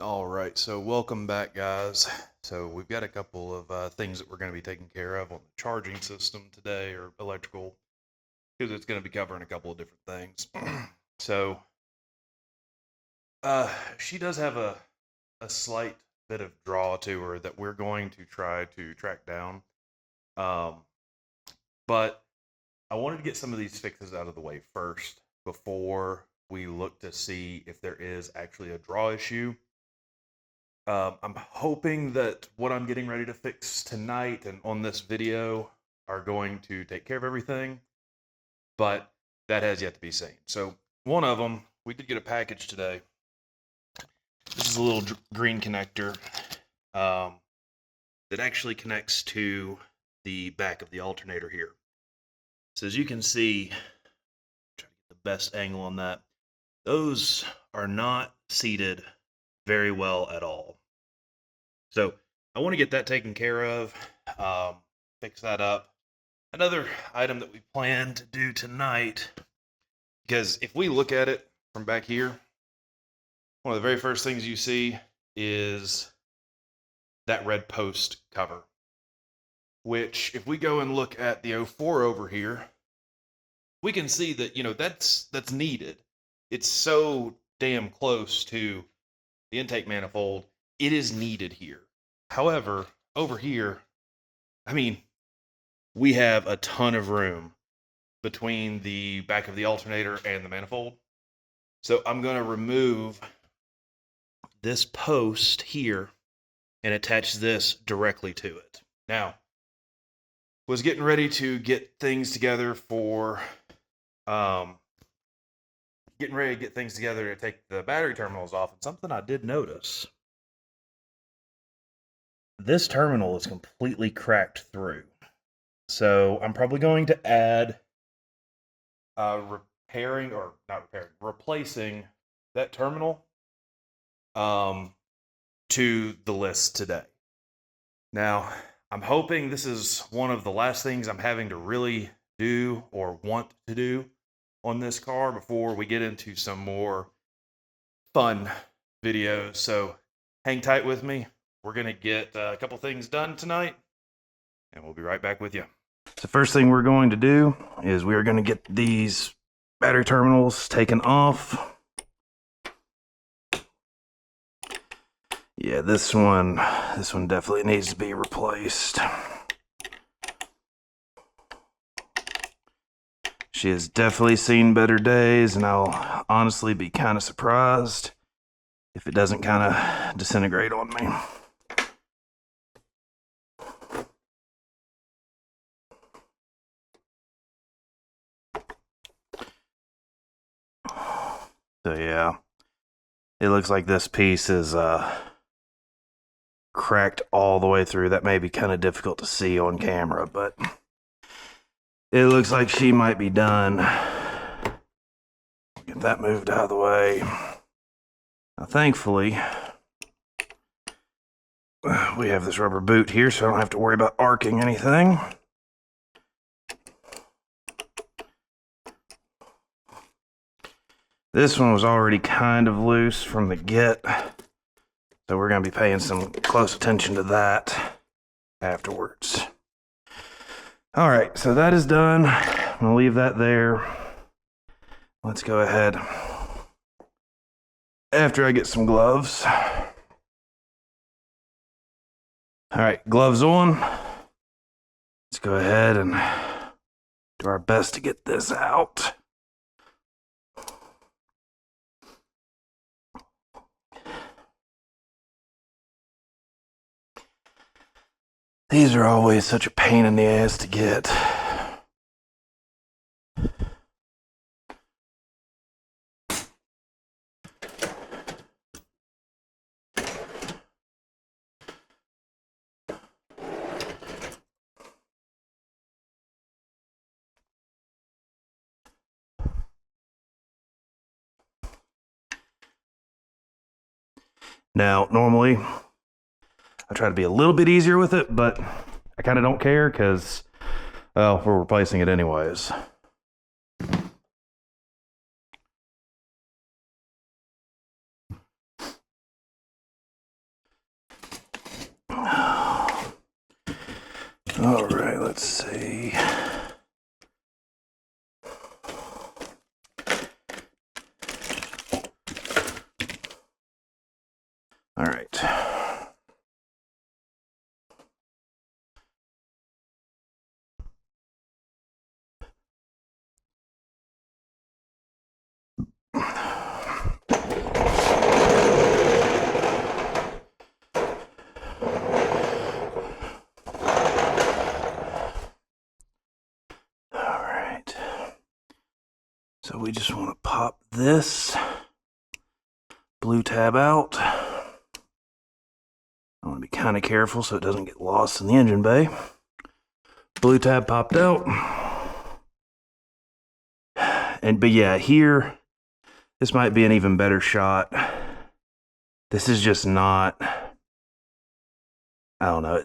All right, so welcome back, guys. So we've got a couple of things that we're going to be taking care of on the charging system today, or electrical, because it's going to be covering a couple of different things. So she does have a slight bit of draw to her that we're going to try to track down. Um, but I wanted to get some of these fixes out of the way first before we look to see if there is actually a draw issue. I'm hoping that what I'm getting ready to fix tonight and on this video are going to take care of everything, but that has yet to be seen. So one of them, we did get a package today. This is a little green connector that actually connects to the back of the alternator here. So as you can see, try to get the best angle on that. Those are not seated very well at all. So I want to get that taken care of, fix that up. Another item that we plan to do tonight, because if we look at it from back here, one of the very first things you see is that red post cover, which if we go and look at the 04 over here, we can see that, that's needed. It's so damn close to the intake manifold. It is needed here. However, over here, we have a ton of room between the back of the alternator and the manifold. So I'm going to remove this post here and attach this directly to it. Now, was getting ready to get things together to take the battery terminals off, and something I did notice. This terminal is completely cracked through. So I'm probably going to add replacing that terminal to the list today. Now, I'm hoping this is one of the last things I'm having to really do or want to do on this car before we get into some more fun videos. So hang tight with me. We're going to get a couple things done tonight, and we'll be right back with you. So first thing we're going to do is we are going to get these battery terminals taken off. Yeah, this one definitely needs to be replaced. She has definitely seen better days, and I'll honestly be kind of surprised if it doesn't kind of disintegrate on me. So yeah, it looks like this piece is cracked all the way through. That may be kind of difficult to see on camera, but it looks like she might be done. Get that moved out of the way. Now, thankfully, we have this rubber boot here, so I don't have to worry about arcing anything. This one was already kind of loose from the get, so we're going to be paying some close attention to that afterwards. All right, so that is done. I'm going to leave that there. Let's go ahead. After I get some gloves. All right, gloves on. Let's go ahead and do our best to get this out. These are always such a pain in the ass to get. Now, normally, I try to be a little bit easier with it, but I kind of don't care because, well, we're replacing it anyways. All right, let's see. All right. So we just want to pop this blue tab out. I want to be kind of careful so it doesn't get lost in the engine bay. Blue tab popped out. But yeah, here, this might be an even better shot. This is just not, I don't know.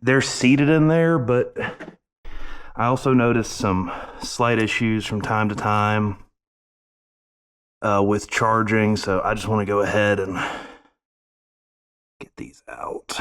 They're seated in there, but I also noticed some slight issues from time to time with charging, so I just want to go ahead and get these out.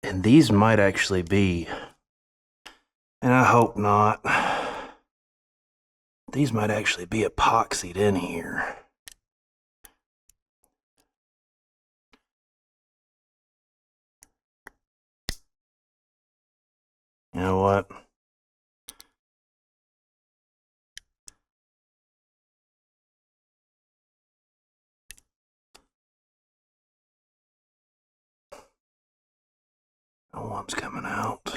And these might actually be, and I hope not, these might actually be epoxied in here. You know what? No one's coming out.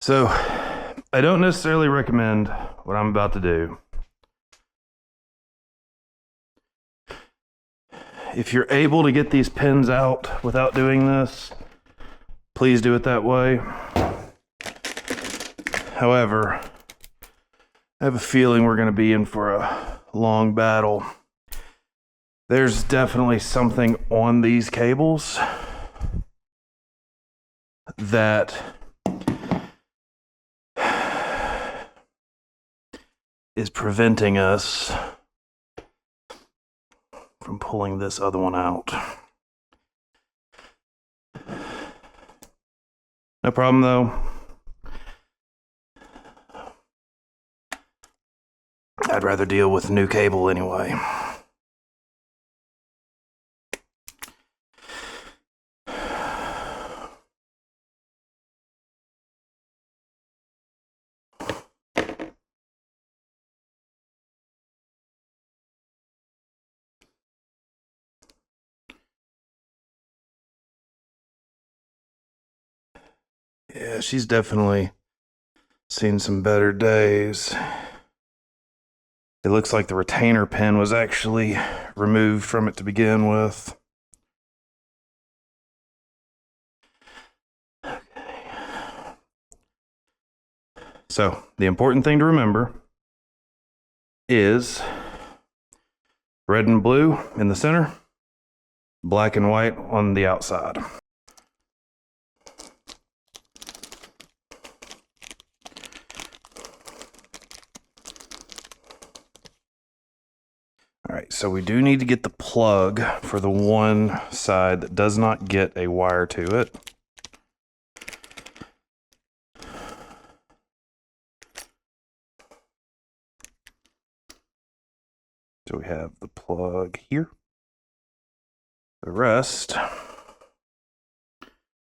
So, I don't necessarily recommend what I'm about to do. If you're able to get these pins out without doing this, please do it that way. However, I have a feeling we're going to be in for a long battle. There's definitely something on these cables that is preventing us from pulling this other one out. No problem though. I'd rather deal with new cable anyway. Yeah, she's definitely seen some better days. It looks like the retainer pin was actually removed from it to begin with. Okay. So, the important thing to remember is red and blue in the center, black and white on the outside. All right, so we do need to get the plug for the one side that does not get a wire to it. So we have the plug here. The rest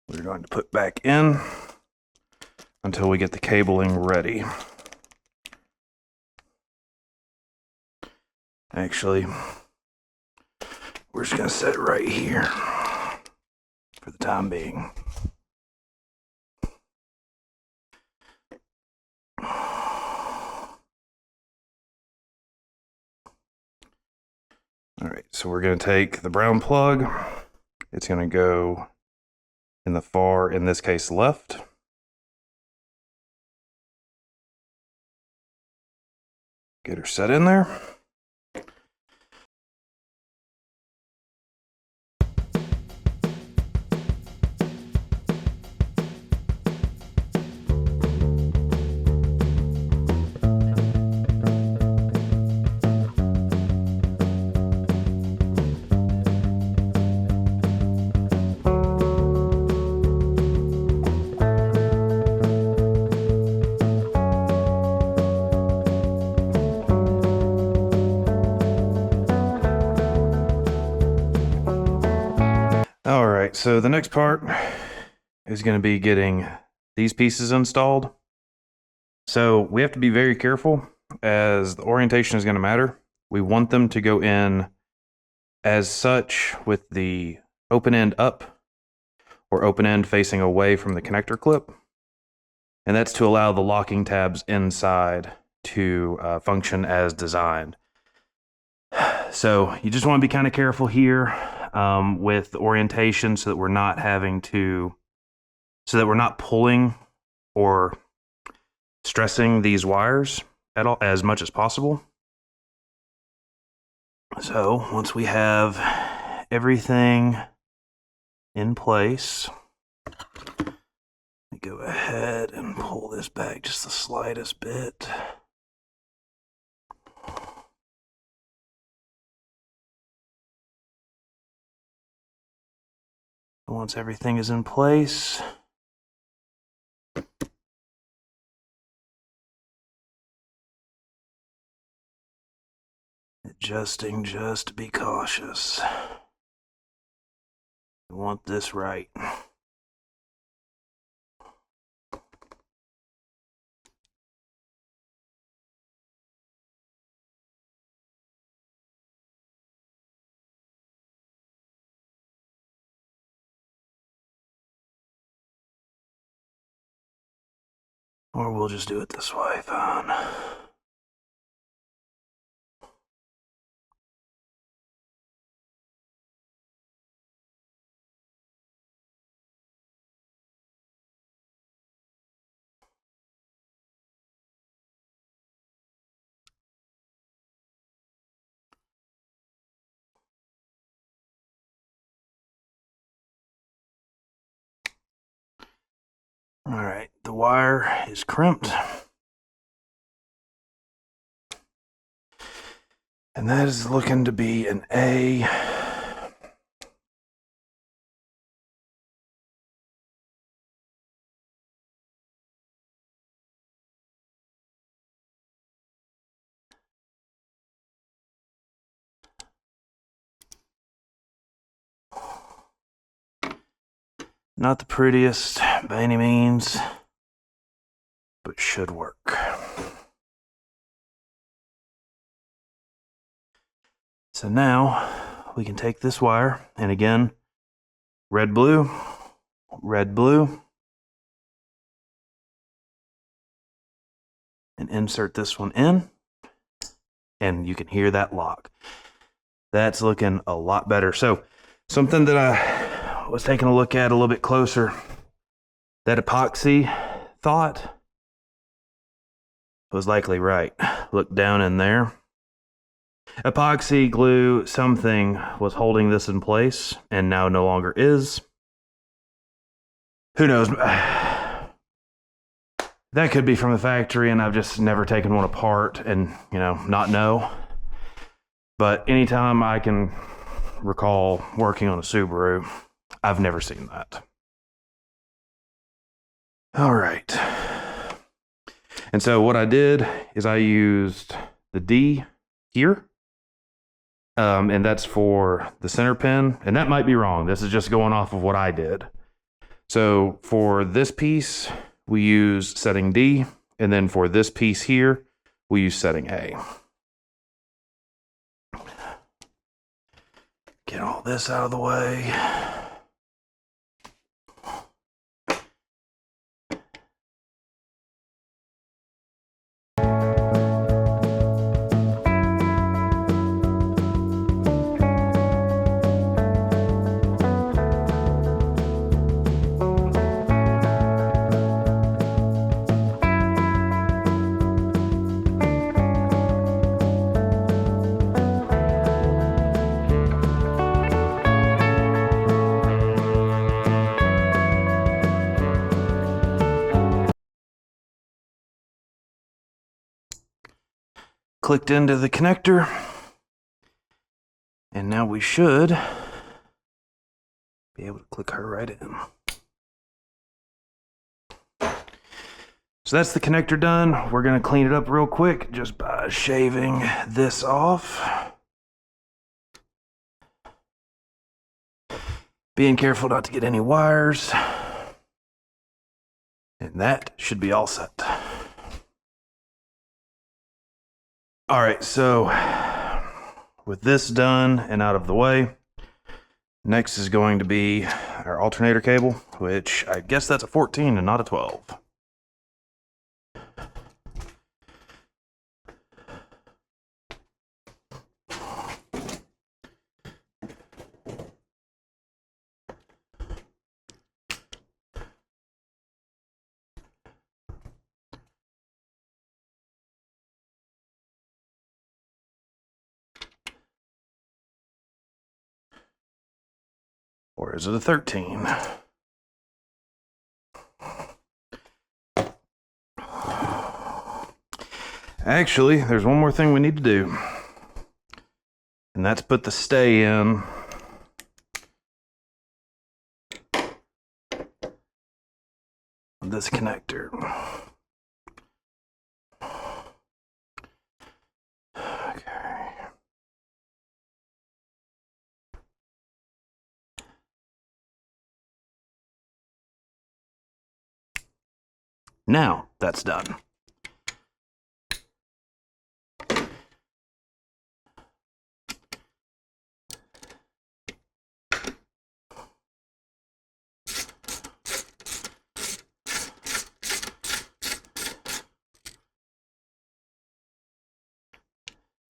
we're going to put back in until we get the cabling ready. Actually, we're just going to set it right here for the time being. All right, so we're going to take the brown plug. It's going to go in the far, in this case, left. Get her set in there. All right, so the next part is going to be getting these pieces installed. So we have to be very careful as the orientation is going to matter. We want them to go in as such with the open end up or open end facing away from the connector clip. And that's to allow the locking tabs inside to function as designed. So you just want to be kind of careful here with the orientation so that we're not pulling or stressing these wires at all as much as possible. So once we have everything in place, we go ahead and pull this back just the slightest bit. Once everything is in place, adjusting just to be cautious. We want this right. Or we'll just do it this way, fine. All right, the wire is crimped. And that is looking to be an A. Not the prettiest by any means, but should work. So now we can take this wire, and again, red, blue, and insert this one in, and you can hear that lock. That's looking a lot better. So something that I was taking a look at a little bit closer, that epoxy thought was likely right. Look down in there. Epoxy glue, something was holding this in place and now no longer is. Who knows? That could be from the factory and I've just never taken one apart and, not know. But anytime I can recall working on a Subaru, I've never seen that. All right. And so what I did is I used the D here And that's for the center pin. And that might be wrong. This is just going off of what I did. So for this piece, we use setting D. And then for this piece here, we use setting A. Get all this out of the way. Clicked into the connector, and now we should be able to click her right in. So that's the connector done. We're going to clean it up real quick just by shaving this off. Being careful not to get any wires. And that should be all set. All right, so with this done and out of the way, next is going to be our alternator cable, which I guess that's a 14 and not a 12. Or is it a 13? Actually, there's one more thing we need to do. And that's put the stay in. This connector. Now that's done.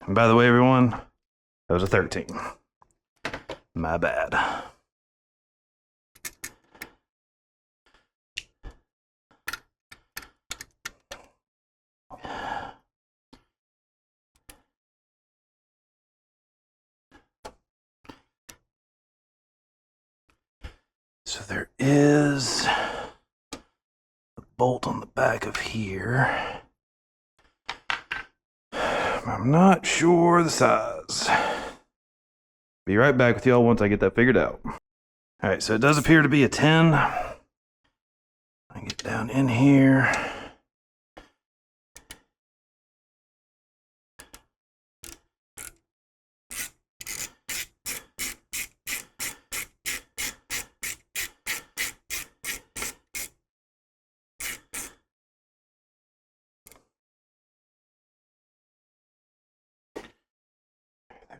And by the way, everyone, that was a 13. My bad. So there is a bolt on the back of here. I'm not sure the size. Be right back with y'all once I get that figured out. All right, so it does appear to be a 10. I get down in here.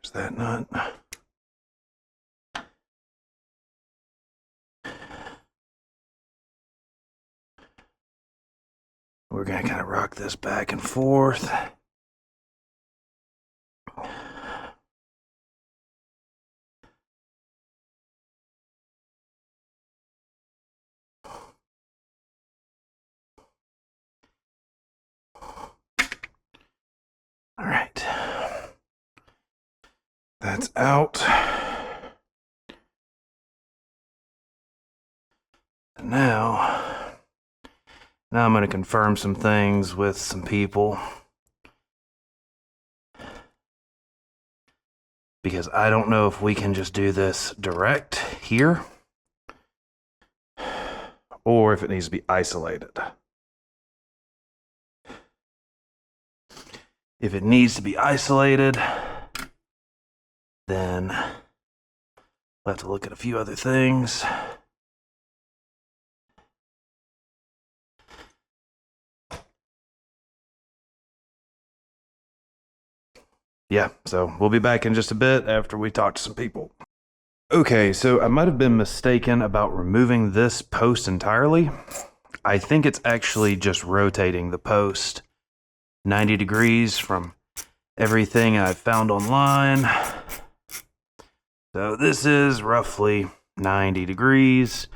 There's that nut. We're going to kind of rock this back and forth. All right. That's out. And now I'm going to confirm some things with some people. Because I don't know if we can just do this direct here or if it needs to be isolated. If it needs to be isolated, Then we'll have to look at a few other things. Yeah, so we'll be back in just a bit after we talk to some people. Okay, so I might have been mistaken about removing this post entirely. I think it's actually just rotating the post 90 degrees from everything I've found online. So this is roughly 90 degrees,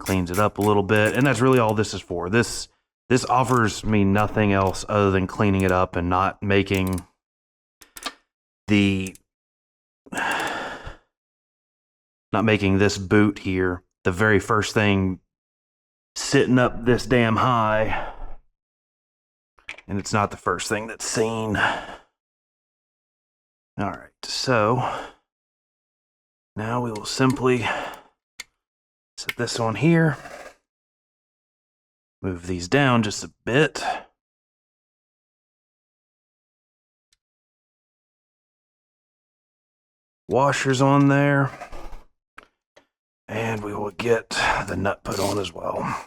cleans it up a little bit, and that's really all this is for. This offers me nothing else other than cleaning it up and not making this boot here the very first thing sitting up this damn high, and it's not the first thing that's seen. All right, so now we will simply set this on here, move these down just a bit. Washers on there, and we will get the nut put on as well.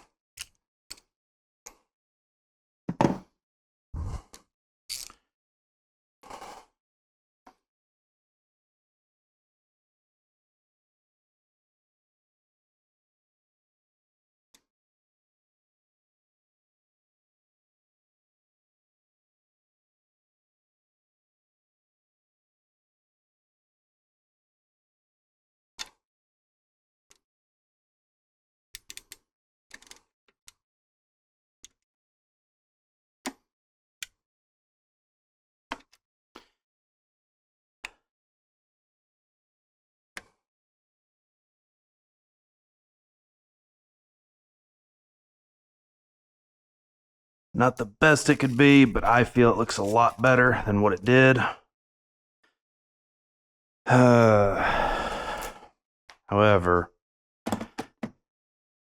Not the best it could be, but I feel it looks a lot better than what it did. However,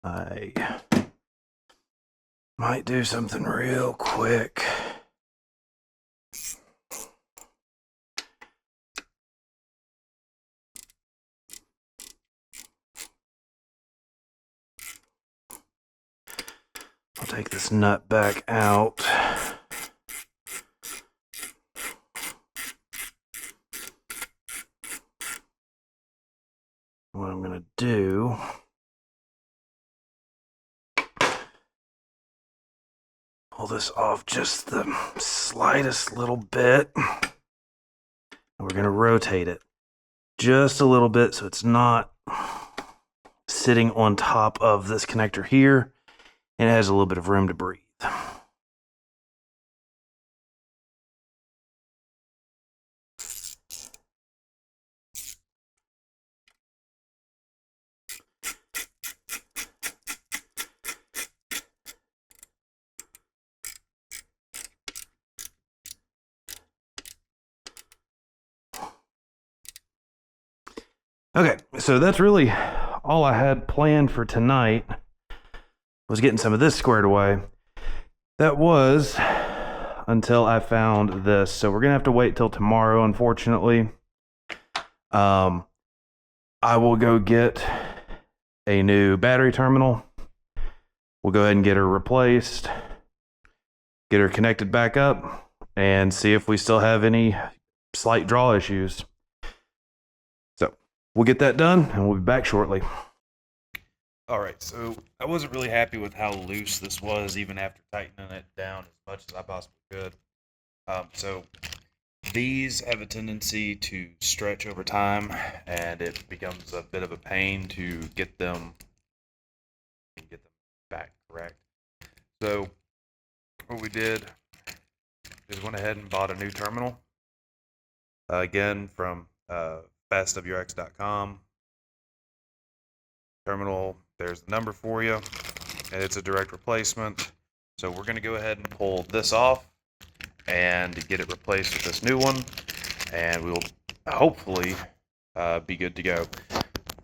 I might do something real quick. I'll take this nut back out. What I'm going to do pull this off just the slightest little bit. We're going to rotate it just a little bit so it's not sitting on top of this connector here, and it has a little bit of room to breathe. Okay, so that's really all I had planned for tonight, was getting some of this squared away. That was until I found this. So we're going to have to wait till tomorrow, unfortunately. I will go get a new battery terminal. We'll go ahead and get her replaced, get her connected back up, and see if we still have any slight draw issues. So we'll get that done, and we'll be back shortly. All right, so I wasn't really happy with how loose this was, even after tightening it down as much as I possibly could. So these have a tendency to stretch over time, and it becomes a bit of a pain to get them back correct. So what we did is went ahead and bought a new terminal. Again, from fastwx.com. Terminal, there's the number for you, and it's a direct replacement. So we're going to go ahead and pull this off and get it replaced with this new one, and we'll hopefully be good to go.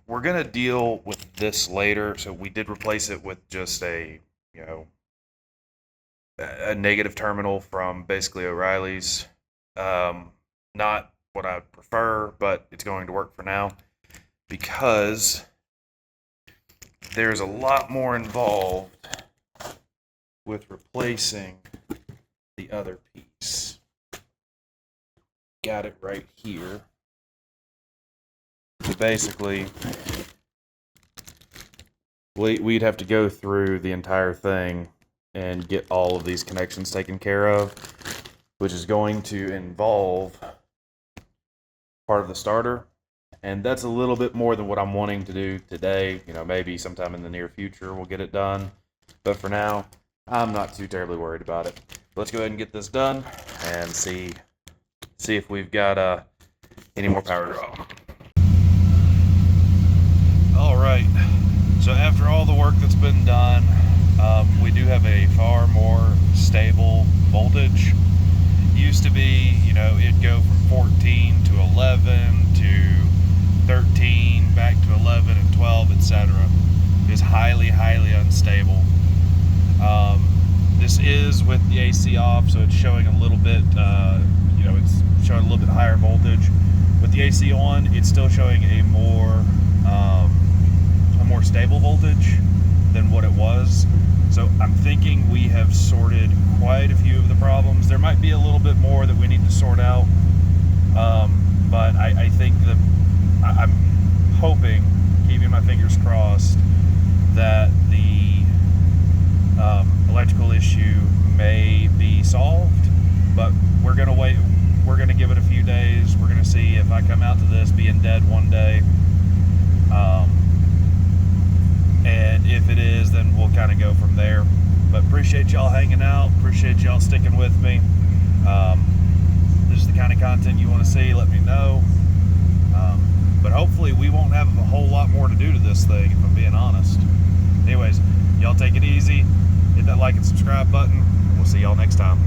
We're going to deal with this later. So we did replace it with just a negative terminal from basically O'Reilly's. Not what I'd prefer, but it's going to work for now because there's a lot more involved with replacing the other piece. Got it right here. So basically, we'd have to go through the entire thing and get all of these connections taken care of, which is going to involve part of the starter. And that's a little bit more than what I'm wanting to do today. You know, maybe sometime in the near future we'll get it done. But for now, I'm not too terribly worried about it. Let's go ahead and get this done and see if we've got any more power draw. All right, so after all the work that's been done, we do have a far more stable voltage. Used to be, you know, it'd go from 14 to 11 to 13, back to 11 and 12, etc. It's highly, highly unstable. This is with the AC off, so it's showing a little bit, you know, it's showing a little bit higher voltage. With the AC on, it's still showing a more stable voltage than what it was. So I'm thinking we have sorted quite a few of the problems. There might be a little bit more that we need to sort out, but I think that I'm hoping, keeping my fingers crossed, that the electrical issue may be solved. But we're gonna wait. We're gonna give it a few days. We're gonna see if I come out to this being dead one day. And if it is, then we'll kind of go from there. But appreciate y'all hanging out. Appreciate y'all sticking with me. This is the kind of content you want to see, let me know. But hopefully we won't have a whole lot more to do to this thing, if I'm being honest. Anyways, y'all take it easy. Hit that like and subscribe button. We'll see y'all next time.